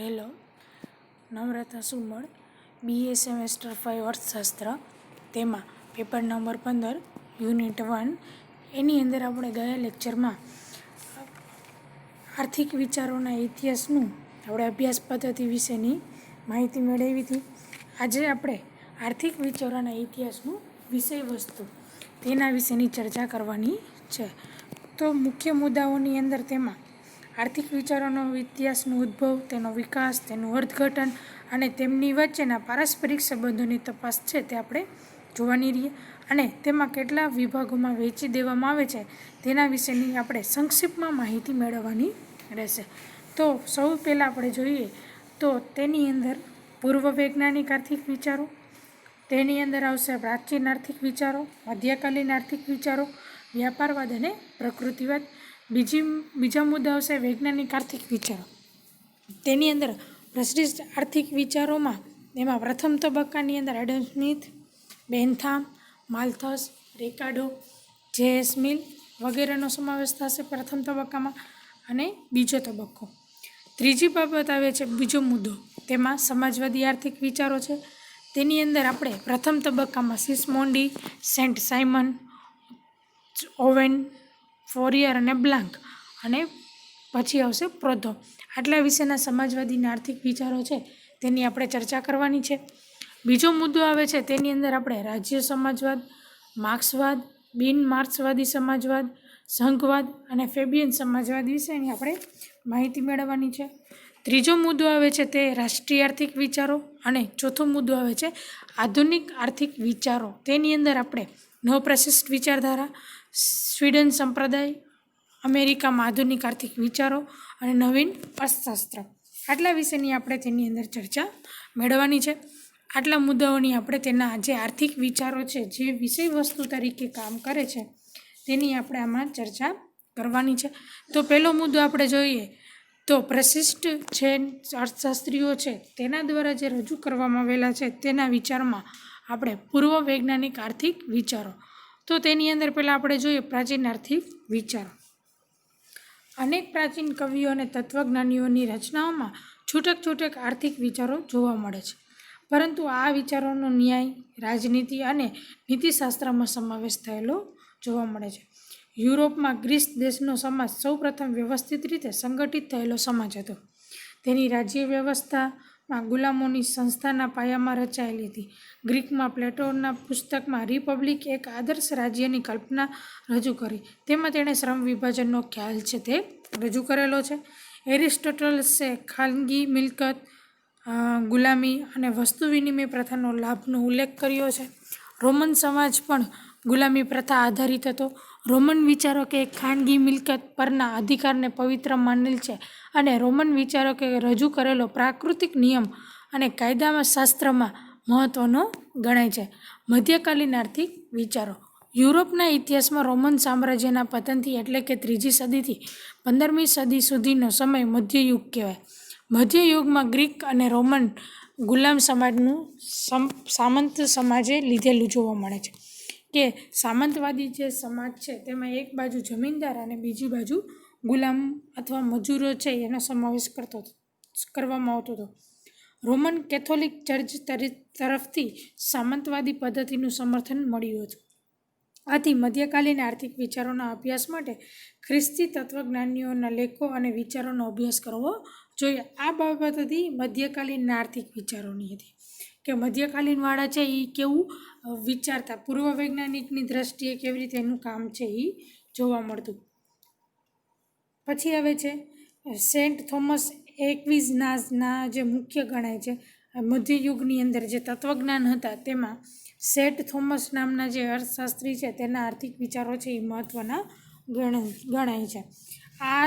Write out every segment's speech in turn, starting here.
Hello, નમ્રતા સુમળ, BA semester 5 અર્થશાસ્ત્ર, તેમાં paper number 15 unit 1. એની અંદર આપણે ગયા લેક્ચરમાં આર્થિક વિચારોના ઇતિહાસનું આપણે અભ્યાસ પદ્ધતિ વિશેની માહિતી મેળવી હતી. આજે આપણે આર્થિક વિચારોના ઇતિહાસનું વિષય વસ્તુ તેના વિશેની ચર્ચા કરવાની છે. તો મુખ્ય મુદ્દાઓની અંદર તેમાં આર્થિક વિચારોનો ઇતિહાસનો ઉદ્ભવ, તેનો વિકાસ, તેનું અર્થઘટન અને તેમની વચ્ચેના પારસ્પરિક સંબંધોની તપાસ છે તે આપણે જોવાની રહીએ. અને તેમાં કેટલા વિભાગોમાં વહેંચી દેવામાં આવે છે તેના વિશેની આપણે સંક્ષિપ્તમાં માહિતી મેળવવાની રહેશે. તો સૌ પહેલાં આપણે જોઈએ તો તેની અંદર પૂર્વ વૈજ્ઞાનિક આર્થિક વિચારો, તેની અંદર આવશે પ્રાચીન આર્થિક વિચારો, મધ્યકાલીન આર્થિક વિચારો, વ્યાપારવાદ અને પ્રકૃતિવાદ. બીજા મુદ્દા આવશે વૈજ્ઞાનિક આર્થિક વિચારો. તેની અંદર પ્રતિષ્ઠિત આર્થિક વિચારોમાં એમાં પ્રથમ તબક્કાની અંદર એડમ સ્મિથ, બેન્થામ, માલ્થસ, રિકાર્ડો, J.S. મિલ વગેરેનો સમાવેશ થશે પ્રથમ તબક્કામાં. અને બીજો તબક્કો, ત્રીજી બાબત આવે છે બીજો મુદ્દો, તેમાં સમાજવાદી આર્થિક વિચારો છે. તેની અંદર આપણે પ્રથમ તબક્કામાં સિસ્મોન્ડી, સેન્ટ સાઇમન, ઓવેન, ફોરિયર અને બ્લાન્ક, અને પછી આવશે પ્રોધો. આટલા વિશેના સમાજવાદીના આર્થિક વિચારો છે તેની આપણે ચર્ચા કરવાની છે. બીજો મુદ્દો આવે છે તેની અંદર આપણે રાજ્ય સમાજવાદ, માર્ક્સવાદ, બિન માર્ક્સવાદી સમાજવાદ, સંઘવાદ અને ફેબિયન સમાજવાદ વિશેની આપણે માહિતી મેળવવાની છે. ત્રીજો મુદ્દો આવે છે તે રાષ્ટ્રીય આર્થિક વિચારો. અને ચોથો મુદ્દો આવે છે આધુનિક આર્થિક વિચારો. તેની અંદર આપણે નવપ્રશિષ્ટ વિચારધારા, સ્વીડન સંપ્રદાય, અમેરિકામાં આધુનિક આર્થિક વિચારો અને નવીન અર્થશાસ્ત્ર, આટલા વિશેની આપણે તેની અંદર ચર્ચા મેળવવાની છે. આટલા મુદ્દાઓની આપણે તેના જે આર્થિક વિચારો છે જે વિષય વસ્તુ તરીકે કામ કરે છે તેની આપણે આમાં ચર્ચા કરવાની છે. તો પહેલો મુદ્દો આપણે જોઈએ તો પ્રશિષ્ટ છે અર્થશાસ્ત્રીઓ છે તેના દ્વારા જે રજૂ કરવામાં આવેલા છે તેના વિચારમાં આપણે પૂર્વ વૈજ્ઞાનિક આર્થિક વિચારો. તો તેની અંદર પહેલાં આપણે જોઈએ પ્રાચીન આર્થિક વિચારો. અનેક પ્રાચીન કવિઓ અને તત્વજ્ઞાનીઓની રચનાઓમાં છૂટક આર્થિક વિચારો જોવા મળે છે, પરંતુ આ વિચારોનો ન્યાય, રાજનીતિ અને નીતિશાસ્ત્રમાં સમાવેશ થયેલો જોવા મળે છે. યુરોપમાં ગ્રીસ દેશનો સમાજ સૌપ્રથમ વ્યવસ્થિત રીતે સંગઠિત થયેલો સમાજ હતો. તેની રાજ્ય વ્યવસ્થામાં ગુલામોની સંસ્થાના પાયામાં રચાયેલી હતી. ગ્રીકમાં પ્લેટોના પુસ્તકમાં રિપબ્લિક એક આદર્શ રાજ્યની કલ્પના રજૂ કરી. તેમાં તેણે શ્રમ વિભાજનનો ખ્યાલ છે તે રજૂ કરેલો છે. એરિસ્ટોટલ્સે ખાનગી મિલકત, ગુલામી અને વસ્તુ વિનિમય પ્રથાનો લાભનો ઉલ્લેખ કર્યો છે. રોમન સમાજ પણ ગુલામી પ્રથા આધારિત હતો. રોમન વિચારકે ખાનગી મિલકત પરના અધિકારને પવિત્ર માનેલ છે અને રોમન વિચારકે રજૂ કરેલો પ્રાકૃતિક નિયમ અને કાયદામાં શાસ્ત્રમાં મહત્વનો ગણાય છે. મધ્યકાલીન આર્થિક વિચારો. યુરોપના ઇતિહાસમાં રોમન સામ્રાજ્યના પતનથી એટલે કે 3જી સદીથી 15મી સદી સુધીનો સમય મધ્યયુગ કહેવાય. મધ્યયુગમાં ગ્રીક અને રોમન ગુલામ સમાજનું સામંત સમાજે લીધેલું જોવા મળે છે. કે સામંતવાદી જે સમાજ છે તેમાં એક બાજુ જમીનદાર અને બીજી બાજુ ગુલામ અથવા મજૂરો છે એનો સમાવેશ કરવામાં આવતો હતો. રોમન કેથોલિક ચર્ચ તરફથી સામંતવાદી પદ્ધતિનું સમર્થન મળ્યું હતું. આથી મધ્યકાલીન આર્થિક વિચારોના અભ્યાસ માટે ખ્રિસ્તી તત્વજ્ઞાનીઓના લેખો અને વિચારોનો અભ્યાસ કરવો જોઈએ. આ બાબત હતી મધ્યકાલીન આર્થિક વિચારોની હતી કે મધ્યકાલીન વાળા છે એ કેવું વિચારતા, પૂર્વ વૈજ્ઞાનિકની દ્રષ્ટિએ કેવી રીતે એનું કામ છે એ જોવા મળતું. પછી આવે છે સેન્ટ થોમસ એક્વિઝનાસના જે મુખ્ય ગણાય છે મધ્યયુગની અંદર જે તત્વજ્ઞાન હતા તેમાં સેન્ટ થોમસ નામના જે અર્થશાસ્ત્રી છે તેના આર્થિક વિચારો છે એ મહત્ત્વના ગણાય છે. આ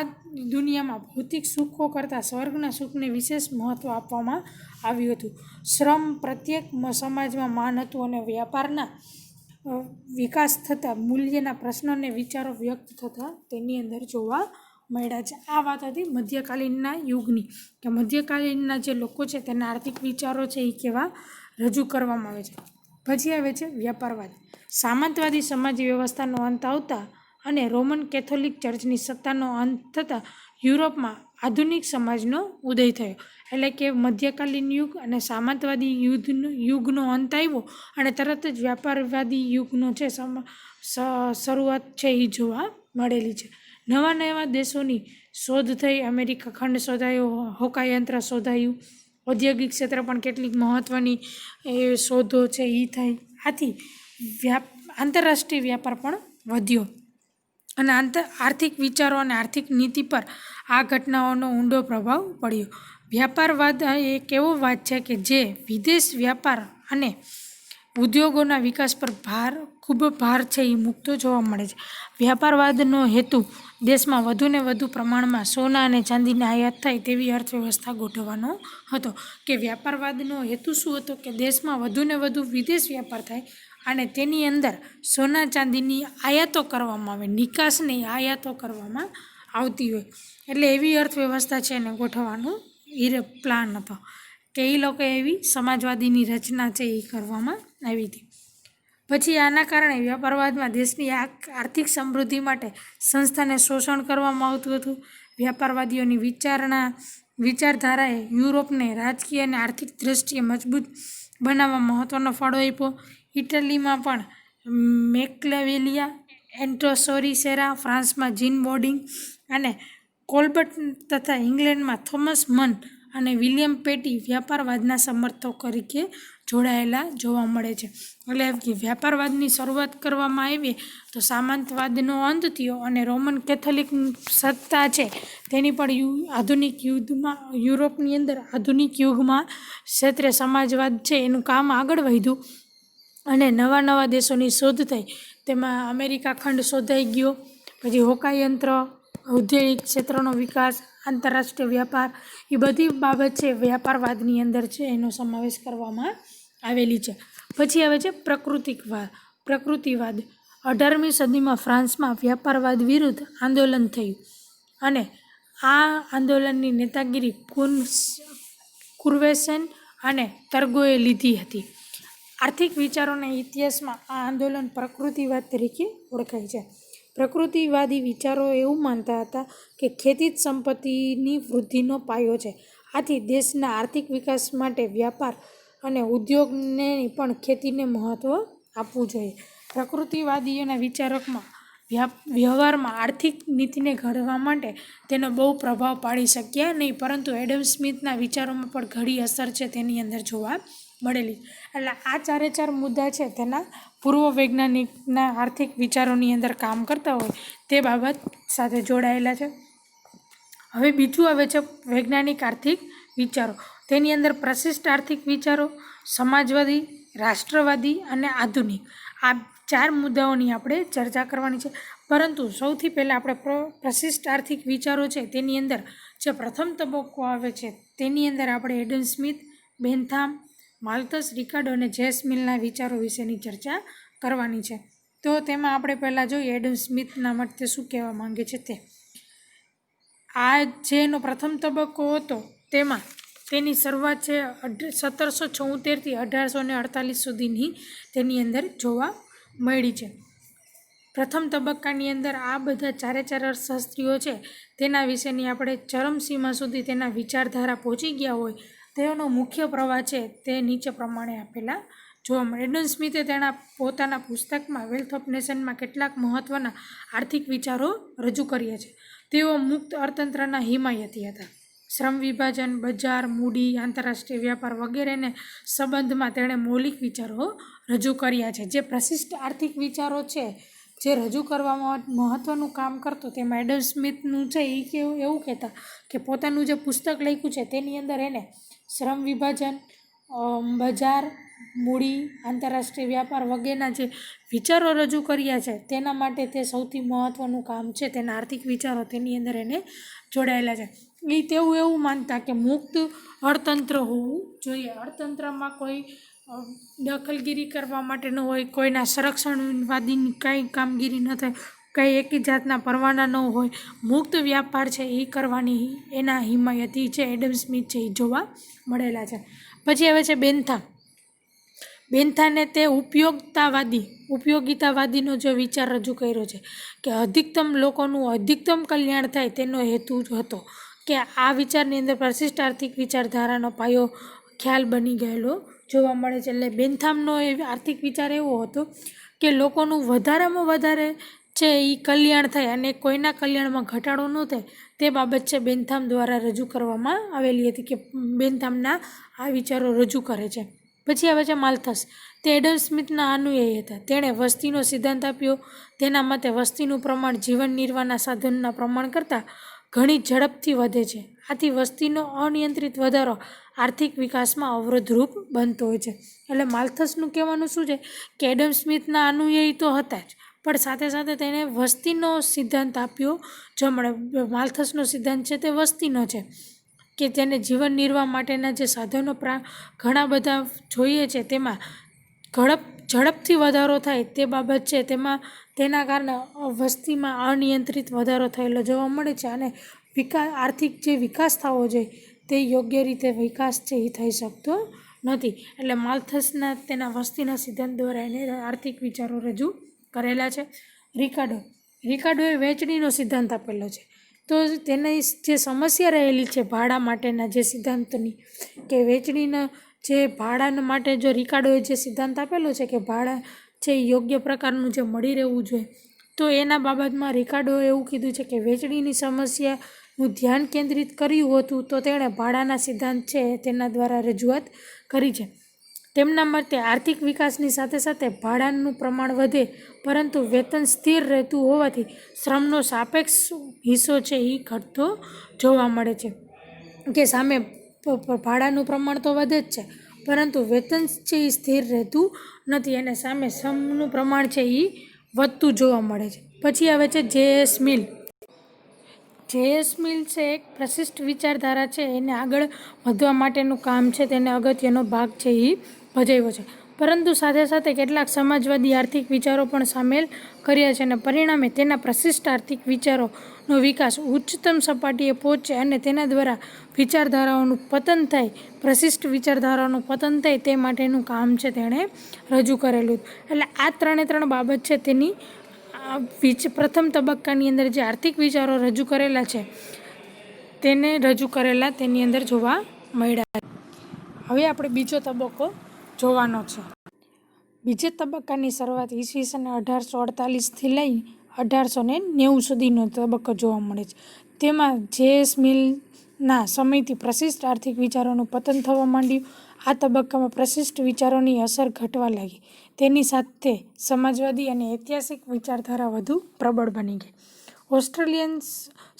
દુનિયામાં ભૌતિક સુખો કરતાં સ્વર્ગના સુખને વિશેષ મહત્ત્વ આપવામાં આવ્યું હતું. શ્રમ પ્રત્યેક સમાજમાં માન હતું અને વ્યાપારના વિકાસ થતાં મૂલ્યના પ્રશ્નોને વિચારો વ્યક્ત થતા તેની અંદર જોવા મળ્યા છે. આ વાત હતી મધ્યકાલીનના યુગની કે મધ્યકાલીનના જે લોકો છે તેના આર્થિક વિચારો છે એ કેવા રજૂ કરવામાં આવે છે. પછી આવે છે વ્યાપારવાદ. સામંતવાદી સમાજ વ્યવસ્થાનો અંત આવતા અને રોમન કેથોલિક ચર્ચની સત્તાનો અંત થતાં યુરોપમાં આધુનિક સમાજનો ઉદય થયો. એટલે કે મધ્યકાલીન યુગ અને સામંતવાદી યુગનો અંત આવ્યો અને તરત જ વ્યાપારવાદી યુગનો છે શરૂઆત છે એ જોવા મળેલી છે. નવા નવા દેશોની શોધ થઈ. અમેરિકા ખંડ શોધાયો, હોકાયંત્ર શોધાયું, ઔદ્યોગિક ક્ષેત્ર પણ કેટલીક મહત્ત્વની શોધો છે એ થઈ. આથી આંતરરાષ્ટ્રીય વ્યાપાર પણ વધ્યો અને આર્થિક વિચારો અને આર્થિક નીતિ પર આ ઘટનાઓનો ઊંડો પ્રભાવ પડ્યો. વ્યાપારવાદ એક એવો વાદ છે કે જે વિદેશ વ્યાપાર અને ઉદ્યોગોના વિકાસ પર ખૂબ ભાર છે એ મૂકતો જોવા મળે છે. વ્યાપારવાદનો હેતુ દેશમાં વધુને વધુ પ્રમાણમાં સોના અને ચાંદીની આયાત થાય તેવી અર્થવ્યવસ્થા ગોઠવવાનો હતો. કે વ્યાપારવાદનો હેતુ શું હતો? કે દેશમાં વધુને વધુ વિદેશ વ્યાપાર થાય અને તેની અંદર સોના ચાંદીની આયાતો કરવામાં આવે, નિકાસ નહીં આયાતો કરવામાં આવતી હોય. એટલે એવી અર્થવ્યવસ્થા છે એને ગોઠવવાનો પ્લાન હતો કે એ લોકો એવી સમાજવાદીની રચના છે એ કરવામાં આવી હતી. પછી આના કારણે વ્યાપારવાદમાં દેશની આર્થિક સમૃદ્ધિ માટે સંસ્થાને શોષણ કરવામાં આવતું હતું. વ્યાપારવાદીઓની વિચારધારાએ યુરોપને રાજકીય અને આર્થિક દૃષ્ટિએ મજબૂત બનાવવા મહત્ત્વનો ફાળો આપ્યો. ઇટલીમાં પણ મેકિયાવેલી, એન્ટોસોરી સેરા, ફ્રાન્સમાં જીન બોર્ડિંગ અને કોલ્બર્ટ તથા ઇંગ્લેન્ડમાં થોમસ મન અને વિલિયમ પેટી વ્યાપારવાદના સમર્થકો તરીકે જોડાયેલા જોવા મળે છે. એટલે કે વ્યાપારવાદની શરૂઆત કરવામાં આવી તો સામંતવાદનો અંત થયો અને રોમન કેથોલિક સત્તા છે તેની પણ આધુનિક યુરોપની અંદર આધુનિક યુગમાં ક્ષેત્રે સમાજવાદ છે એનું કામ આગળ વધ્યું અને નવા નવા દેશોની શોધ થઈ. તેમાં અમેરિકા ખંડ શોધાઈ ગયો. પછી હોકાયંત્ર, ઔદ્યોગિક ક્ષેત્રનો વિકાસ, આંતરરાષ્ટ્રીય વ્યાપાર, એ બધી બાબત છે વ્યાપારવાદની અંદર છે એનો સમાવેશ કરવામાં આવેલી છે. પછી આવે છે પ્રકૃતિવાદ. 18મી સદીમાં ફ્રાન્સમાં વ્યાપારવાદ વિરુદ્ધ આંદોલન થયું અને આ આંદોલનની નેતાગીરી કુર્વેસેન અને તર્ગોએ લીધી હતી. આર્થિક વિચારોના ઇતિહાસમાં આ આંદોલન પ્રકૃતિવાદ તરીકે ઓળખાય છે. પ્રકૃતિવાદી વિચારો એવું માનતા હતા કે ખેતી જ સંપત્તિની વૃદ્ધિનો પાયો છે. આથી દેશના આર્થિક વિકાસ માટે વ્યાપાર અને ઉદ્યોગને પણ ખેતીને મહત્ત્વ આપવું જોઈએ. પ્રકૃતિવાદીઓના વિચારોમાં વ્યવહારમાં આર્થિક નીતિને ઘડવા માટે તેનો બહુ પ્રભાવ પાડી શક્યા નહીં, પરંતુ એડમ સ્મિથના વિચારોમાં પણ ઘણી અસર છે તેની અંદર જોવા મળેલી. એટલે આ ચારે મુદ્દા છે તેના પૂર્વ વૈજ્ઞાનિકના આર્થિક વિચારોની અંદર કામ કરતા હોય તે બાબત સાથે જોડાયેલા છે. હવે બીજું આવે છે વૈજ્ઞાનિક આર્થિક વિચારો. તેની અંદર પ્રશિષ્ટ આર્થિક વિચારો, સમાજવાદી, રાષ્ટ્રવાદી અને આધુનિક, આ 4 મુદ્દાઓની આપણે ચર્ચા કરવાની છે. પરંતુ સૌથી પહેલાં આપણે પ્રશિષ્ટ આર્થિક વિચારો છે તેની અંદર જે પ્રથમ તબક્કો આવે છે તેની અંદર આપણે એડમ સ્મિથ, બેન્થામ, માલ્થસ, રિકાર્ડો અને જેમ્સ મિલના વિચારો વિશેની ચર્ચા કરવાની છે. તો તેમાં આપણે પહેલાં જોઈએ એડમ સ્મિથના માટે શું કહેવા માંગે છે તે. આ જેનો પ્રથમ તબક્કો હતો તેમાં તેની શરૂઆત છે 1774થી 1848 સુધીની તેની અંદર જોવા મળી છે. પ્રથમ તબક્કાની અંદર આ બધા ચારે અર્થશાસ્ત્રીઓ છે તેના વિશેની આપણે ચરમસીમા સુધી તેના વિચારધારા પહોંચી ગયા હોય તેનો મુખ્ય પ્રવાહ છે તે નીચે પ્રમાણે આપેલા જોવા મળે. એડમ સ્મિથે તેના પોતાના પુસ્તકમાં વેલ્થ ઓફ નેશનમાં કેટલાક મહત્ત્વના આર્થિક વિચારો રજૂ કર્યા છે. તેઓ મુક્ત અર્થતંત્રના હિમાયતી હતા. શ્રમ વિભાજન, બજાર, મૂડી, આંતરરાષ્ટ્રીય વ્યાપાર વગેરેને સંબંધમાં તેણે મૌલિક વિચારો રજૂ કર્યા છે. જે પ્રશિષ્ટ આર્થિક વિચારો છે જે રજૂ કરવામાં મહત્ત્વનું કામ કરતો તેમાં એડમ સ્મિથનું છે એ એવું કહેતા કે પોતાનું જે પુસ્તક લખ્યું છે તેની અંદર એને શ્રમ વિભાજન, બજાર, મૂડી, આંતરરાષ્ટ્રીય વ્યાપાર વગેરેના જે વિચારો રજૂ કર્યા છે તેના માટે તે સૌથી મહત્ત્વનું કામ છે. તેના આર્થિક વિચારો તેની અંદર એને જોડાયેલા છે. એ તેવું એવું માનતા કે મુક્ત અર્થતંત્ર હોવું જોઈએ. અર્થતંત્રમાં કોઈ દખલગીરી કરવા માટે ન હોય, કોઈના સંરક્ષણવાદીની કાંઈ કામગીરી ન થાય, કંઈ એકી જાતના પરવાના ન હોય, મુક્ત વ્યાપાર છે એ કરવાની એના હિમાયતી છે એડમ સ્મિથ છે એ જોવા મળેલા છે. પછી આવે છે બેન્થામ. બેન્થામે તે ઉપયોગિતાવાદીનો જો વિચાર રજૂ કર્યો છે કે અધિકતમ લોકોનું અધિકતમ કલ્યાણ થાય તેનો હેતુ જ હતો, કે આ વિચારની અંદર પ્રશિષ્ટ આર્થિક વિચારધારાનો પાયો ખ્યાલ બની ગયેલો જોવા મળે છે. એટલે બેન્થામનો એ આર્થિક વિચાર એવો હતો કે લોકોનું વધારેમાં વધારે છે એ કલ્યાણ થાય અને કોઈના કલ્યાણમાં ઘટાડો ન થાય તે બાબત છે બેન્થામ દ્વારા રજૂ કરવામાં આવેલી હતી, કે બેન્થામના આ વિચારો રજૂ કરે છે. પછી આવે છે માલ્થસ. તે એડમ સ્મિથના અનુયાયી હતા. તેણે વસ્તીનો સિદ્ધાંત આપ્યો. તેના મતે વસ્તીનું પ્રમાણ જીવન નિર્વાહના સાધનોના પ્રમાણ કરતાં ઘણી ઝડપથી વધે છે. આથી વસ્તીનો અનિયંત્રિત વધારો આર્થિક વિકાસમાં અવરોધરૂપ બનતો હોય છે. એટલે માલ્થસનું કહેવાનું શું છે કે એડમ સ્મિથના અનુયાયી તો હતા જ, પણ સાથે સાથે તેણે વસ્તીનો સિદ્ધાંત આપ્યો. જો મળે માલ્થસનો સિદ્ધાંત છે તે વસ્તીનો છે, કે તેને જીવન નિર્વાહ માટેના જે સાધનો ઘણા બધા જોઈએ છે તેમાં ઝડપથી વધારો થાય તે બાબત છે, તેના કારણે વસ્તીમાં અનિયંત્રિત વધારો થયેલો જોવા મળે છે અને આર્થિક જે વિકાસ થવો જોઈએ તે યોગ્ય રીતે વિકાસ છે એ થઈ શકતો નથી. એટલે માલ્થસના તેના વસ્તીના સિદ્ધાંત દ્વારા એને આર્થિક વિચારો રજૂ કરેલા છે. રિકાર્ડોએ વહેંચણીનો સિદ્ધાંત આપેલો છે. તો તેની જે સમસ્યા રહેલી છે ભાડા માટેના જે સિદ્ધાંતની, કે વહેંચણીના જે ભાડા માટે જો રિકાર્ડોએ જે સિદ્ધાંત આપેલો છે કે ભાડા છે યોગ્ય પ્રકારનું જે મળી રહેવું જોઈએ, તો એના બાબતમાં રિકાર્ડોએ એવું કીધું છે કે વહેંચણીની સમસ્યાનું ધ્યાન કેન્દ્રિત કર્યું હતું, તો તેણે ભાડાના સિદ્ધાંત છે તેના દ્વારા રજૂઆત કરી છે. તેમના મતે આર્થિક વિકાસની સાથે સાથે ભાડાનું પ્રમાણ વધે, પરંતુ વેતન સ્થિર રહેતું હોવાથી શ્રમનો સાપેક્ષ હિસ્સો છે એ ઘટતો જોવા મળે છે. કે સામે ભાડાનું પ્રમાણ તો વધે જ છે, પરંતુ વેતન છે એ સ્થિર રહેતું નથી અને સામે શ્રમનું પ્રમાણ છે એ વધતું જોવા મળે છે. પછી આવે છે જે.એસ. મિલ. જે.એસ. મિલ છે એક પ્રશિષ્ટ વિચારધારા છે, એને આગળ વધવા માટેનું કામ છે તેને અગત્યનો ભાગ છે એ ભજવ્યો છે, પરંતુ સાથે સાથે કેટલાક સમાજવાદી આર્થિક વિચારો પણ સામેલ કર્યા છે અને પરિણામે તેના પ્રશિષ્ટ આર્થિક વિચારોનો વિકાસ ઉચ્ચતમ સપાટીએ પહોંચે અને તેના દ્વારા વિચારધારાઓનું પતન થાય, પ્રશિષ્ટ વિચારધારાઓનું પતન થાય તે માટેનું કામ છે તેણે રજૂ કરેલું. એટલે આ ત્રણ બાબત છે તેની પ્રથમ તબક્કાની અંદર જે આર્થિક વિચારો રજૂ કરેલા છે તેની અંદર જોવા મળ્યા. હવે આપણે બીજો તબક્કો જોવાનો છે. બીજા તબક્કાની શરૂઆત ઈસવીસન 1848થી લઈ 1890 સુધીનો તબક્કો જોવા મળે છે. તેમાં જે.એસ. મિલના સમયથી પ્રશિષ્ટ આર્થિક વિચારોનું પતન થવા માંડ્યું. આ તબક્કામાં પ્રશિષ્ટ વિચારોની અસર ઘટવા લાગી. તેની સાથે સમાજવાદી અને ઐતિહાસિક વિચારધારા વધુ પ્રબળ બની ગઈ. ઓસ્ટ્રેલિયન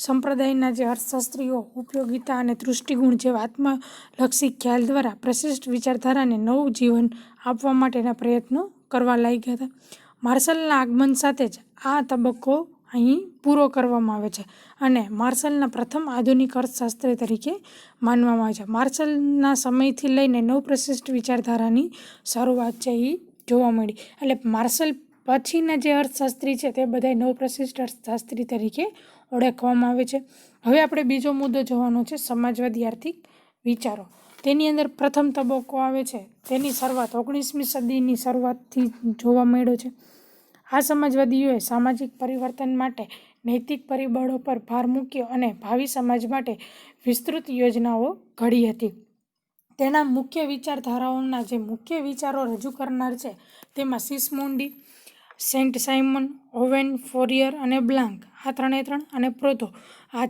સંપ્રદાયના જે અર્થશાસ્ત્રીઓ ઉપયોગિતા અને દૃષ્ટિગુણ જેવા આત્મલક્ષી ખ્યાલ દ્વારા પ્રશિષ્ટ વિચારધારાને નવું જીવન આપવા માટેના પ્રયત્નો કરવા લાગ્યા હતા. માર્શલના આગમન સાથે જ આ તબક્કો અહીં પૂરો કરવામાં આવે છે અને માર્શલના પ્રથમ આધુનિક અર્થશાસ્ત્રી તરીકે માનવામાં આવે છે. માર્શલના સમયથી લઈને નવપ્રશિષ્ટ વિચારધારાની શરૂઆત છે એ જોવા મળી. એટલે માર્શલ પછીના જે અર્થશાસ્ત્રી છે તે બધા નવપ્રશિષ્ટ અર્થશાસ્ત્રી તરીકે ઓળખવામાં આવે છે. હવે આપણે બીજો મુદ્દો જોવાનો છે સમાજવાદી આર્થિક વિચારો. તેની અંદર પ્રથમ તબક્કો આવે છે તેની શરૂઆત 19મી સદીની શરૂઆતથી જોવા મળ્યો છે. આ સમાજવાદીઓએ સામાજિક પરિવર્તન માટે નૈતિક પરિબળો પર ભાર મૂક્યો અને ભાવિ સમાજ માટે વિસ્તૃત યોજનાઓ ઘડી હતી. તેના મુખ્ય વિચારધારાઓના જે મુખ્ય વિચારો રજૂ કરનાર છે તેમાં સિસ્મોન્ડી, સેન્ટ સાયમન, ઓવેન, ફોરિયર અને બ્લાન્ક, આ ત્રણે અને પ્રોધો, આ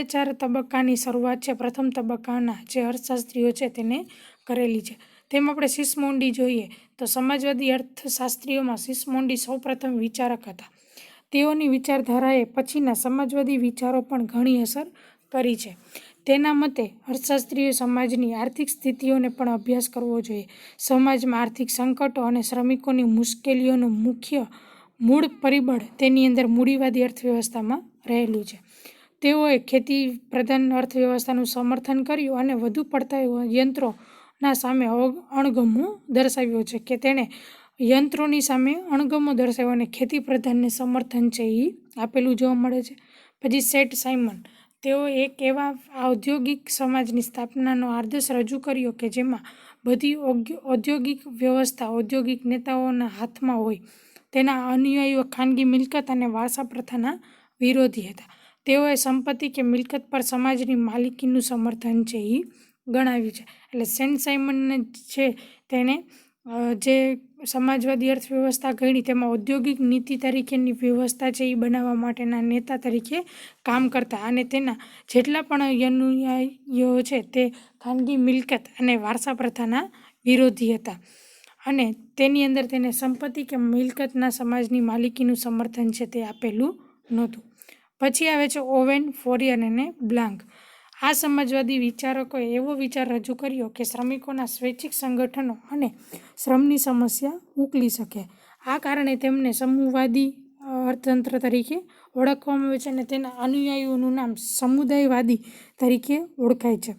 ચારે તબક્કાની શરૂઆત છે પ્રથમ તબક્કાના જે અર્થશાસ્ત્રીઓ છે તેને કરેલી છે. તેમાં આપણે સિસ્મોન્ડી જોઈએ તો સમાજવાદી અર્થશાસ્ત્રીઓમાં સિસ્મોન્ડી સૌપ્રથમ વિચારક હતા. તેઓની વિચારધારાએ પછીના સમાજવાદી વિચારો પણ ઘણી અસર કરી છે. તેના મતે અર્થશાસ્ત્રીઓએ સમાજની આર્થિક સ્થિતિઓને પણ અભ્યાસ કરવો જોઈએ. સમાજમાં આર્થિક સંકટો અને શ્રમિકોની મુશ્કેલીઓનું મૂળ પરિબળ તેની અંદર મૂડીવાદી અર્થવ્યવસ્થામાં રહેલું છે. તેઓએ ખેતી પ્રધાન અર્થવ્યવસ્થાનું સમર્થન કર્યું અને વધુ પડતા યંત્રોના સામે અણગમો દર્શાવ્યો છે, કે તેણે યંત્રોની સામે અણગમો દર્શાવ્યો અને ખેતી પ્રધાનને સમર્થન છે એ આપેલું જોવા મળે છે. પછી સેન્ટ સાયમન, તેઓ એક એવા ઔદ્યોગિક સમાજની સ્થાપનાનો આદર્શ રજૂ કર્યો કે જેમાં બધી ઔદ્યોગિક વ્યવસ્થા ઔદ્યોગિક નેતાઓના હાથમાં હોય. તેના અનુયાયીઓ ખાનગી મિલકત અને વારસા પ્રથાના વિરોધી હતા. તેઓએ સંપત્તિ કે મિલકત પર સમાજની માલિકીનું સમર્થન છે એ ગણાવ્યું છે. એટલે સેન્ટ સાઇમન છે તેને જે સમાજવાદી અર્થવ્યવસ્થા ગણી તેમાં ઔદ્યોગિક નીતિ તરીકેની વ્યવસ્થા છે એ બનાવવા માટેના નેતા તરીકે કામ કરતા અને તેના જેટલા પણ અનુયાયીઓ છે તે ખાનગી મિલકત અને વારસા પ્રથાના વિરોધી હતા અને તેની અંદર તેને સંપત્તિ કે મિલકતના સમાજની માલિકીનું સમર્થન છે તે આપેલું નહોતું. પછી આવે છે ઓવેન, ફોરિયર અને બ્લાન્ક. આ સમાજવાદી વિચારકોએ એવો વિચાર રજૂ કર્યો કે શ્રમિકોના સ્વૈચ્છિક સંગઠનો અને શ્રમની સમસ્યા ઉકેલી શકે. આ કારણે તેમને સમૂહવાદી અર્થતંત્ર તરીકે ઓળખવામાં આવે છે અને તેના અનુયાયીઓનું નામ સમુદાયવાદી તરીકે ઓળખાય છે.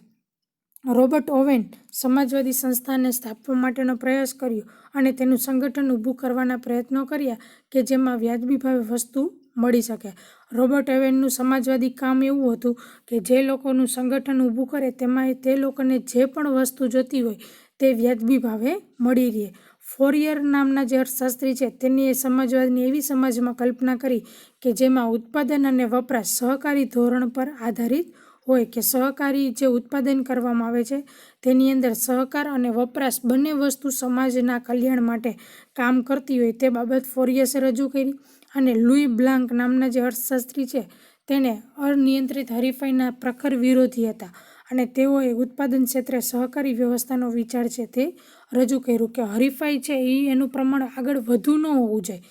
રોબર્ટ ઓવેન સમાજવાદી સંસ્થાને સ્થાપવા માટેનો પ્રયાસ કર્યો અને તેનું સંગઠન ઊભું કરવાના પ્રયત્નો કર્યા કે જેમાં વ્યાજબી ભાવે વસ્તુ મળી શકે. રોબર્ટ ઓવેનનું સમાજવાદી કામ એવું હતું કે જે લોકોનું સંગઠન ઊભું કરે તેમાં તે લોકોને જે પણ વસ્તુ જોતી હોય તે વ્યાજબી ભાવે મળી રહે. ફોરિયર નામના જે અર્થશાસ્ત્રી છે તેની સમાજવાદની એવી સમાજમાં કલ્પના કરી કે જેમાં ઉત્પાદન અને વપરાશ સહકારી ધોરણ પર આધારિત હોય કે સહકારી જે ઉત્પાદન કરવામાં આવે છે તેની અંદર સહકાર અને વપરાશ બંને વસ્તુ સમાજના કલ્યાણ માટે કામ કરતી હોય તે બાબત ફોરિયસે રજૂ કરી. અને લુઈ બ્લાન્ક નામના જે અર્થશાસ્ત્રી છે તેને અનિયંત્રિત હરીફાઈના પ્રખર વિરોધી હતા અને તેઓએ ઉત્પાદન ક્ષેત્રે સહકારી વ્યવસ્થાનો વિચાર છે તે રજૂ કર્યું કે હરીફાઈ છે એ એનું પ્રમાણ આગળ વધુ ન હોવું જોઈએ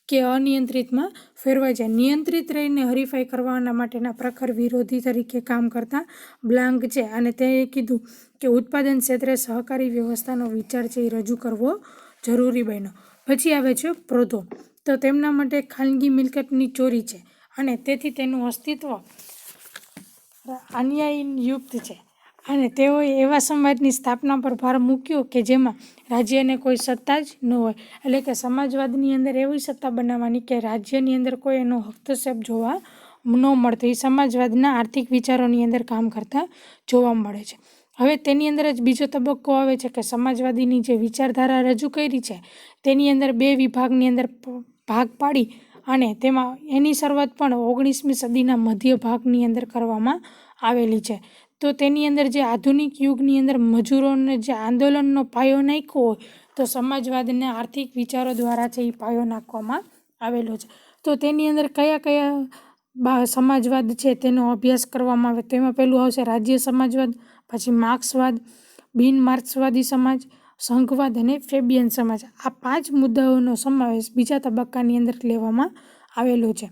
કે અનિયંત્રિતમાં ફેરવાઈ જાય. નિયંત્રિત રહીને હરીફાઈ કરવાના માટેના પ્રખર વિરોધી તરીકે કામ કરતા બ્લાન્ક છે અને તે કીધું કે ઉત્પાદન ક્ષેત્રે સહકારી વ્યવસ્થાનો વિચાર છે એ રજૂ કરવો જરૂરી બન્યો. પછી આવે છે પ્રોધો. તો તેમના માટે ખાનગી મિલકતની ચોરી છે અને તેથી તેનું અસ્તિત્વ અન્યાયયુક્ત છે અને તેઓએ એવા સમાજની સ્થાપના પર ભાર મૂક્યો કે જેમાં રાજ્યને કોઈ સત્તા જ ન હોય. એટલે કે સમાજવાદની અંદર એવી સત્તા બનાવવાની કે રાજ્યની અંદર કોઈ એનો હસ્તક્ષેપ જોવા ન મળતો. એ સમાજવાદના આર્થિક વિચારોની અંદર કામ કરતા જોવા મળે છે. હવે તેની અંદર જ બીજો તબક્કો આવે છે કે સમાજવાદીની જે વિચારધારા રજૂ કરી છે તેની અંદર બે વિભાગની અંદર ભાગ પાડી અને તેમાં એની શરૂઆત પણ 19મી સદીના મધ્ય ભાગની અંદર કરવામાં આવેલી છે. તો તેની અંદર જે આધુનિક યુગની અંદર મજૂરોને જે આંદોલનનો પાયો નાખ્યો હોય તો સમાજવાદના આર્થિક વિચારો દ્વારા છે એ પાયો નાખવામાં આવેલો છે. તો તેની અંદર કયા કયા સમાજવાદ છે તેનો અભ્યાસ કરવામાં આવે તેમાં પહેલું આવશે રાજ્ય સમાજવાદ, પછી માર્ક્સવાદ, બિન માર્ક્સવાદી સમાજ, સંઘવાદ અને ફેબિયન સમાજ. આ 5 મુદ્દાઓનો સમાવેશ બીજા તબક્કાની અંદર લેવામાં આવેલો છે.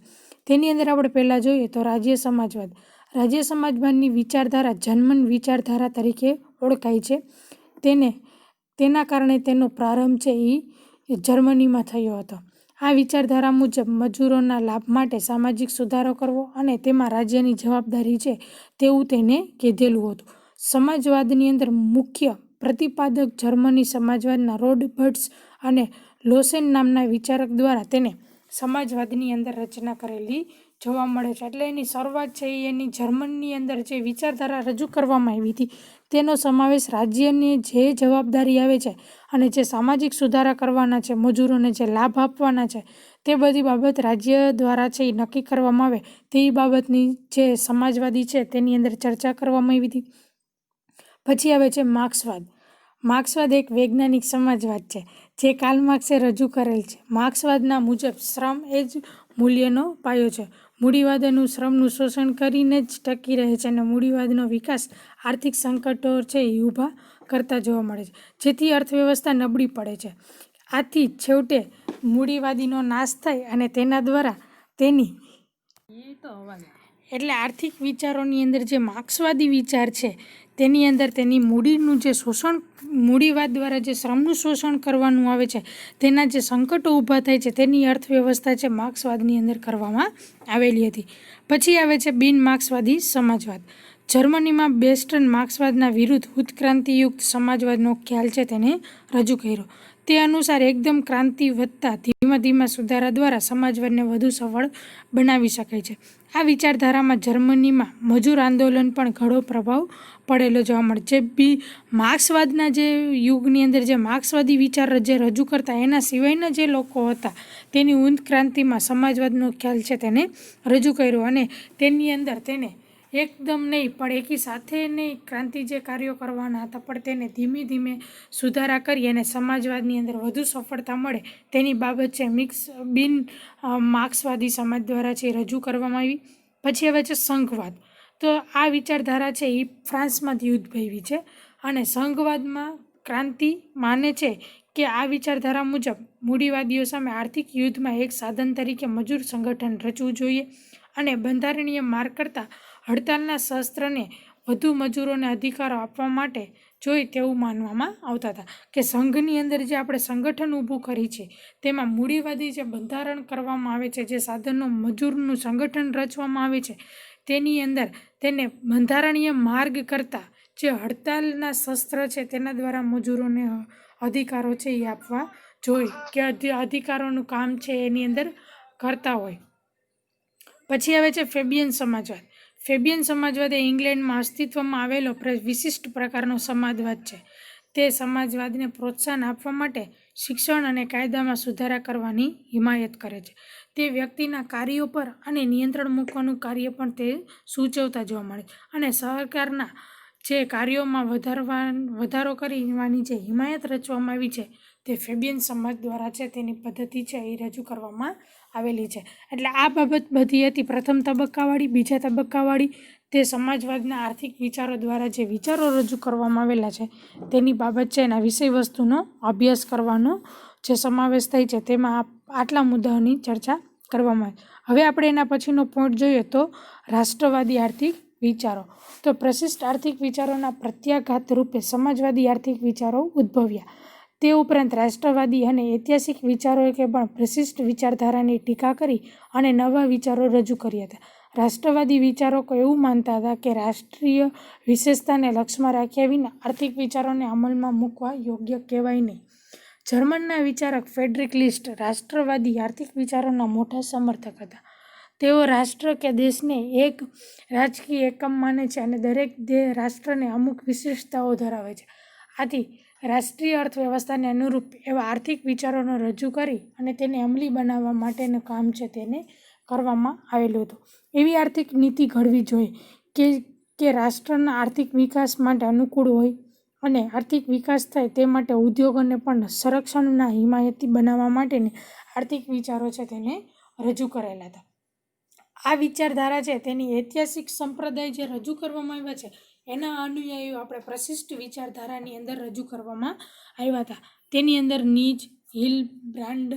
તેની અંદર આપણે પહેલાં જોઈએ તો રાજ્ય સમાજવાદ. રાજ્ય સમાજવાદની વિચારધારા જર્મન વિચારધારા તરીકે ઓળખાય છે. તેના કારણે તેનો પ્રારંભ છે એ જર્મનીમાં થયો હતો. આ વિચારધારા મુજબ મજૂરોના લાભ માટે સામાજિક સુધારો કરવો અને તેમાં રાજ્યની જવાબદારી છે તેવું તેને કીધેલું હતું. સમાજવાદની અંદર મુખ્ય પ્રતિપાદક જર્મની સમાજવાદના રોડબર્ટ્સ અને લોસેન નામના વિચારક દ્વારા તેને સમાજવાદની અંદર રચના કરેલી જોવા મળે છે. એટલે એની શરૂઆત છે એ એની જર્મનની અંદર જે વિચારધારા રજૂ કરવામાં આવી હતી તેનો સમાવેશ રાજ્યની જે જવાબદારી આવે છે અને જે સામાજિક સુધારા કરવાના છે, મજૂરોને જે લાભ આપવાના છે તે બધી બાબત રાજ્ય દ્વારા છે એ નક્કી કરવામાં આવે તે બાબતની જે સમાજવાદી છે તેની અંદર ચર્ચા કરવામાં આવી હતી. પછી આવે છે માર્ક્સવાદ. માર્ક્સવાદ એક વૈજ્ઞાનિક સમાજવાદ છે જે કાર્લ માર્ક્સે રજૂ કરેલ છે. માર્ક્સવાદના મુજબ શ્રમ એ જ મૂલ્યનો પાયો છે. મૂડીવાદનું શ્રમનું શોષણ કરીને જ ટકી રહે છે અને મૂડીવાદનો વિકાસ આર્થિક સંકટો છે એ ઊભા કરતા જોવા મળે છે જેથી અર્થવ્યવસ્થા નબળી પડે છે. આથી છેવટે મૂડીવાદીનો નાશ થાય અને તેના દ્વારા તેની એટલે આર્થિક વિચારોની અંદર જે માર્ક્સવાદી વિચાર છે તેની અંદર તેની મૂડીનું જે શોષણ મૂડીવાદ દ્વારા જે શ્રમનું શોષણ કરવાનું આવે છે તેના જે સંકટો ઊભા થાય છે તેની અર્થવ્યવસ્થા છે માર્ક્સવાદની અંદર કરવામાં આવેલી હતી. પછી આવે છે બિન માર્ક્સવાદી સમાજવાદ. જર્મનીમાં બેસ્ટન માર્ક્સવાદના વિરુદ્ધ ઉત્ક્રાંતિયુક્ત સમાજવાદનો ખ્યાલ છે તેને રજૂ કર્યો. તે અનુસાર એકદમ ક્રાંતિ વધતા ધીમા ધીમા સુધારા દ્વારા સમાજવાદને વધુ સફળ બનાવી શકાય છે. આ વિચારધારામાં જર્મનીમાં મજૂર આંદોલન પણ ઘણો પ્રભાવ પડેલો જોવા મળે. જે માર્ક્સવાદના જે યુગની અંદર જે માર્ક્સવાદી વિચાર જે રજૂ કરતા એના સિવાયના જે લોકો હતા તેની ઉત્ક્રાંતિમાં સમાજવાદનો ખ્યાલ છે તેને રજૂ કર્યો અને તેની અંદર તેને એકદમ નહીં પણ એકી સાથે નહીં ક્રાંતિ જે કાર્યો કરવાના હતા પણ તેને ધીમે ધીમે સુધારા કરી અને સમાજવાદની અંદર વધુ સફળતા મળે તેની બાબત છે બિન માર્ક્સવાદી સમાજ દ્વારા છે રજૂ કરવામાં આવી. પછી હવે છે સંઘવાદ. તો આ વિચારધારા છે એ ફ્રાન્સમાંથી ઉદ્ભવી છે અને સંઘવાદમાં ક્રાંતિ માને છે કે આ વિચારધારા મુજબ મૂડીવાદીઓ સામે આર્થિક યુદ્ધમાં એક સાધન તરીકે મજૂર સંગઠન રચવું જોઈએ અને બંધારણીય માર્ગ કરતાં હડતાલના શસ્ત્રને વધુ મજૂરોને અધિકારો આપવા માટે જોઈ તેવું માનવામાં આવતા હતા કે સંઘની અંદર જે આપણે સંગઠન ઊભું કરી છે તેમાં મૂડીવાદી જે બંધારણ કરવામાં આવે છે જે સાધનો મજૂરનું સંગઠન રચવામાં આવે છે તેની અંદર તેને બંધારણીય માર્ગ કરતાં જે હડતાલના શસ્ત્ર છે તેના દ્વારા મજૂરોને અધિકારો છે એ આપવા જોઈએ કે અધિકારોનું કામ છે એની અંદર કરતા હોય. પછી આવે છે ફેબિયન સમાજવાદ. ફેબિયન સમાજવાદ એ ઇંગ્લેન્ડમાં અસ્તિત્વમાં આવેલો વિશિષ્ટ પ્રકારનો સમાજવાદ છે. તે સમાજવાદને પ્રોત્સાહન આપવા માટે શિક્ષણ અને કાયદામાં સુધારા કરવાની હિમાયત કરે છે. તે વ્યક્તિના કાર્યો પર અને નિયંત્રણ મૂકવાનું કાર્ય પણ તે સૂચવતા જોવા મળે છે અને સરકારના જે કાર્યોમાં વધારો કરવાની જે હિમાયત રચવામાં આવી છે તે ફેબિયન સમાજ દ્વારા છે તેની પદ્ધતિ છે એ રજૂ કરવામાં આવેલી છે. એટલે આ બાબત બધી હતી પ્રથમ તબક્કાવાળી. બીજા તબક્કાવાળી તે સમાજવાદના આર્થિક વિચારો દ્વારા જે વિચારો રજૂ કરવામાં આવેલા છે તેની બાબત છે એના વિષય વસ્તુનો અભ્યાસ કરવાનો જે સમાવેશ થાય છે તેમાં આટલા મુદ્દાઓની ચર્ચા કરવામાં આવે. હવે આપણે એના પછીનો પોઈન્ટ જોઈએ તો રાષ્ટ્રવાદી આર્થિક વિચારો. તો પ્રશિષ્ટ આર્થિક વિચારોના પ્રત્યાઘાત રૂપે સમાજવાદી આર્થિક વિચારો ઉદ્ભવ્યા. તે ઉપરાંત રાષ્ટ્રવાદી અને ઐતિહાસિક વિચારોએ પણ પ્રશિષ્ટ વિચારધારાની ટીકા કરી અને નવા વિચારો રજૂ કર્યા હતા. રાષ્ટ્રવાદી વિચારકો એવું માનતા હતા કે રાષ્ટ્રીય વિશેષતાને લક્ષ્યમાં રાખ્યા વિના આર્થિક વિચારોને અમલમાં મૂકવા યોગ્ય કહેવાય નહીં. જર્મનના વિચારક ફ્રેડરિક લિસ્ટ રાષ્ટ્રવાદી આર્થિક વિચારોના મોટા સમર્થક હતા. તેઓ રાષ્ટ્ર કે દેશને એક રાજકીય એકમ માને છે અને દરેક રાષ્ટ્રને અમુક વિશેષતાઓ ધરાવે છે. આથી રાષ્ટ્રીય અર્થવ્યવસ્થાને અનુરૂપ એવા આર્થિક વિચારોને રજૂ કરી અને તેને અમલી બનાવવા માટેનું કામ છે તેને કરવામાં આવેલું હતું. એવી આર્થિક નીતિ ઘડવી જોઈએ કે રાષ્ટ્રના આર્થિક વિકાસ માટે અનુકૂળ હોય અને આર્થિક વિકાસ થાય તે માટે ઉદ્યોગોને પણ સંરક્ષણના હિમાયતી બનાવવા માટેની આર્થિક વિચારો છે તેને રજૂ કરેલા હતા. આ વિચારધારા છે તેની ઐતિહાસિક સંપ્રદાય જે રજૂ કરવામાં આવ્યા છે એના અનુયાયીઓ આપણે પ્રશિષ્ટ વિચારધારાની અંદર રજૂ કરવામાં આવ્યા હતા. તેની અંદર નીચ, હિલ, બ્રાન્ડ,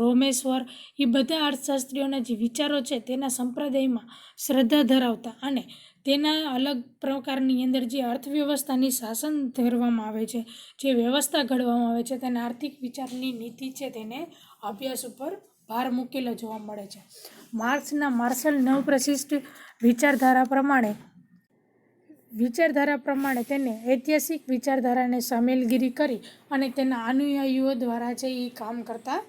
રોમેશ્વર એ બધા અર્થશાસ્ત્રીઓના જે વિચારો છે તેના સંપ્રદાયમાં શ્રદ્ધા ધરાવતા અને તેના અલગ પ્રકારની અંદર જે અર્થવ્યવસ્થાની શાસન ધરવામાં આવે છે, જે વ્યવસ્થા ઘડવામાં આવે છે તેના આર્થિક વિચારની નીતિ છે તેને અભ્યાસ ઉપર ભાર મૂકેલો જોવા મળે છે. માર્ક્સના માર્શલ નવપ્રશિષ્ટ વિચારધારા પ્રમાણે તેને ઐતિહાસિક વિચારધારાને સામેલગીરી કરી અને તેના અનુયાયીઓ દ્વારા છે એ કામ કરતા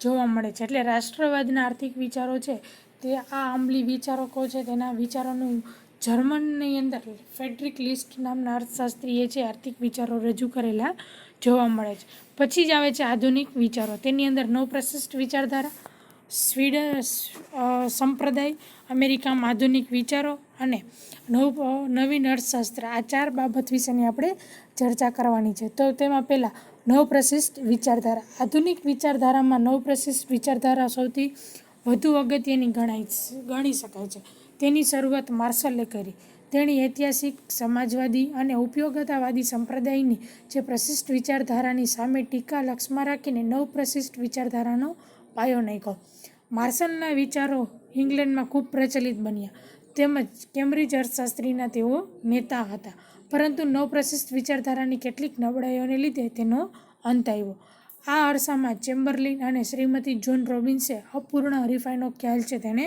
જોવા મળે છે. એટલે રાષ્ટ્રવાદના આર્થિક વિચારો છે તે આ અમલી વિચારકો છે તેના વિચારોનું જર્મનની અંદર ફ્રેડરિક લિસ્ટ નામના અર્થશાસ્ત્રીએ છે આર્થિક વિચારો રજૂ કરેલા જોવા મળે છે. પછી જ આવે છે આધુનિક વિચારો. તેની અંદર નવપ્રશિષ્ટ વિચારધારા, સ્વીડન સંપ્રદાય, અમેરિકામાં આધુનિક વિચારો અને નવીન અર્થશાસ્ત્ર આ ચાર બાબત વિશેની આપણે ચર્ચા કરવાની છે. તો તેમાં પહેલાં નવપ્રશિષ્ટ વિચારધારા. આધુનિક વિચારધારામાં નવપ્રશિષ્ટ વિચારધારા સૌથી વધુ અગત્યની ગણી શકાય છે. તેની શરૂઆત માર્શલે કરી. તેણી ઐતિહાસિક, સમાજવાદી અને ઉપયોગિતાવાદી સંપ્રદાયની જે પ્રશિષ્ટ વિચારધારાની સામે ટીકા લક્ષ્યમાં રાખીને નવપ્રશિષ્ટ વિચારધારાનો પાયો નાખ્યો. માર્શલના વિચારો ઇંગ્લેન્ડમાં ખૂબ પ્રચલિત બન્યા તેમજ કેમ્બ્રિજ અર્થશાસ્ત્રીના તેઓ નેતા હતા. પરંતુ નવપ્રશિષ્ટ વિચારધારાની કેટલીક નબળાઈઓને લીધે તેનો અંત આવ્યો. આ અરસામાં ચેમ્બરલિન અને શ્રીમતી જોન રોબિન્સે અપૂર્ણ હરીફાઈનો ખ્યાલ છે તેને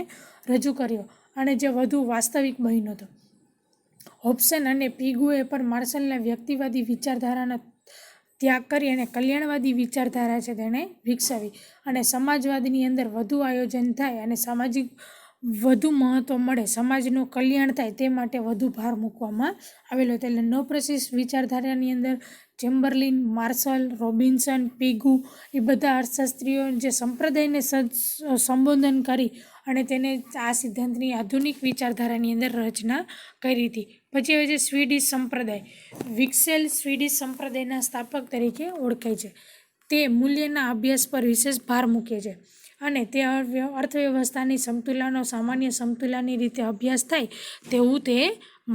રજૂ કર્યો અને જે વધુ વાસ્તવિક બન્યો હતો. હોબ્સન અને પીગુએ પણ માર્શલના વ્યક્તિવાદી વિચારધારાનો ત્યાગ કરી અને કલ્યાણવાદી વિચારધારા છે તેને વિકસાવી અને સમાજવાદની અંદર વધુ આયોજન થાય અને સામાજિક વધુ મહત્ત્વ મળે, સમાજનું કલ્યાણ થાય તે માટે વધુ ભાર મૂકવામાં આવેલો હતો. એટલે નવપ્રશિષ્ટ વિચારધારાની અંદર ચેમ્બરલિન, માર્શલ, રોબિન્સન, પિગુ એ બધા અર્થશાસ્ત્રીઓ જે સંપ્રદાયને સંબોધન કરી અને તેને આ સિદ્ધાંતની આધુનિક વિચારધારાની અંદર રચના કરી હતી. પછી હવે છે સ્વીડિશ સંપ્રદાય. વિક્સેલ સ્વીડિશ સંપ્રદાયના સ્થાપક તરીકે ઓળખાય છે. તે મૂલ્યના અભ્યાસ પર વિશેષ ભાર મૂકે છે અને તે અર્થવ્યવસ્થાની સમતુલાનો સામાન્ય સમતુલાની રીતે અભ્યાસ થાય તેવું તે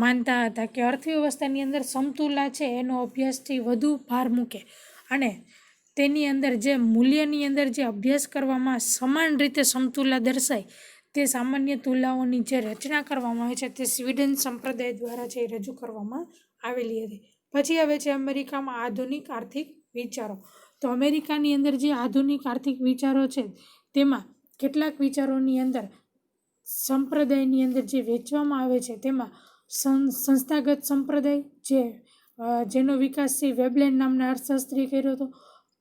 માનતા હતા કે અર્થવ્યવસ્થાની અંદર સમતુલા છે એનો અભ્યાસથી વધુ ભાર મૂકે અને તેની અંદર જે મૂલ્યની અંદર જે અભ્યાસ કરવામાં સમાન રીતે સમતુલા દર્શાય તે સામાન્ય તુલાઓની જે રચના કરવામાં આવે છે તે સ્વીડન સંપ્રદાય દ્વારા જે રજૂ કરવામાં આવેલી હતી. પછી આવે છે અમેરિકામાં આધુનિક આર્થિક વિચારો. તો અમેરિકાની અંદર જે આધુનિક આર્થિક વિચારો છે તેમાં કેટલાક વિચારોની અંદર સંપ્રદાયની અંદર જે વેચવામાં આવે છે તેમાં સંસ્થાગત સંપ્રદાય જેનો વિકાસ છે વેબલેન નામના અર્થશાસ્ત્રીએ કર્યો હતો.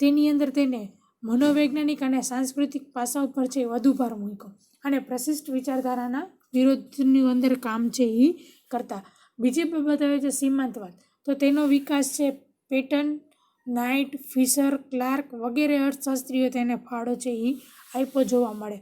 તેની અંદર તેને મનોવૈજ્ઞાનિક અને સાંસ્કૃતિક પાસાઓ પર છે વધુ ભાર મૂક્યો અને પ્રશિષ્ટ વિચારધારાના વિરોધની અંદર કામ છે એ કરતા. બીજી બાબત આવે છે સીમાંતવાદ. તો તેનો વિકાસ છે પેટન, નાઇટ, ફિશર, ક્લાર્ક વગેરે અર્થશાસ્ત્રીઓ તેને ફાળો છે એ આપ્યો જોવા મળે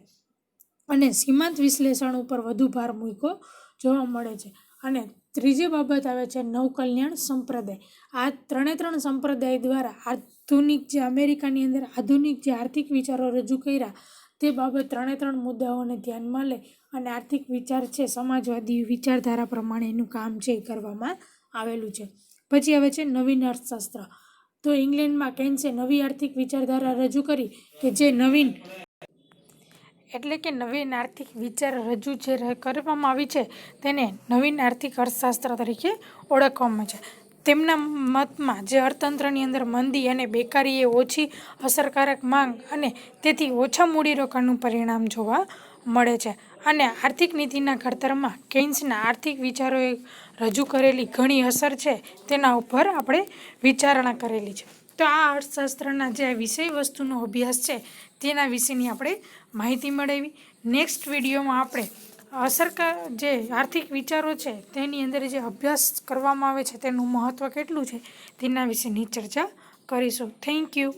અને સીમાંત વિશ્લેષણ ઉપર વધુ ભાર મૂક્યો જોવા મળે છે. અને ત્રીજી બાબત આવે છે નવકલ્યાણ સંપ્રદાય. આ ત્રણ સંપ્રદાય દ્વારા આધુનિક જે અમેરિકાની અંદર આધુનિક જે આર્થિક વિચારો રજૂ કર્યા તે બાબત ત્રણ મુદ્દાઓને ધ્યાનમાં લે અને આર્થિક વિચાર છે સમાજવાદી વિચારધારા પ્રમાણે એનું કામ છે એ કરવામાં આવેલું છે. પછી આવે છે નવીન અર્થશાસ્ત્ર. તો ઇંગ્લેન્ડમાં કેન્સે નવી આર્થિક વિચારધારા રજૂ કરી કે જે નવીન આર્થિક વિચાર રજૂ જે કરવામાં આવી છે તેને નવીન આર્થિક અર્થશાસ્ત્ર તરીકે ઓળખવામાં છે. તેમના મતમાં જે અર્થતંત્રની અંદર મંદી અને બેકારી એ ઓછી અસરકારક માંગ અને તેથી ઓછા મૂડીરોકાણનું પરિણામ જોવા મળે છે અને આર્થિક નીતિના ઘડતરમાં કેન્સના આર્થિક વિચારોએ રજૂ કરેલી ઘણી અસર છે તેના ઉપર આપણે વિચારણા કરેલી છે. તો આ અર્થશાસ્ત્રના જે વિષય વસ્તુનો અભ્યાસ છે તેના વિશેની આપણે માહિતી મેળવી. નેક્સ્ટ વિડીયોમાં આપણે જે આર્થિક વિચારો છે તેની અંદર જે અભ્યાસ કરવામાં આવે છે તેનું મહત્ત્વ કેટલું છે તેના વિશેની ચર્ચા કરીશું. Thank you.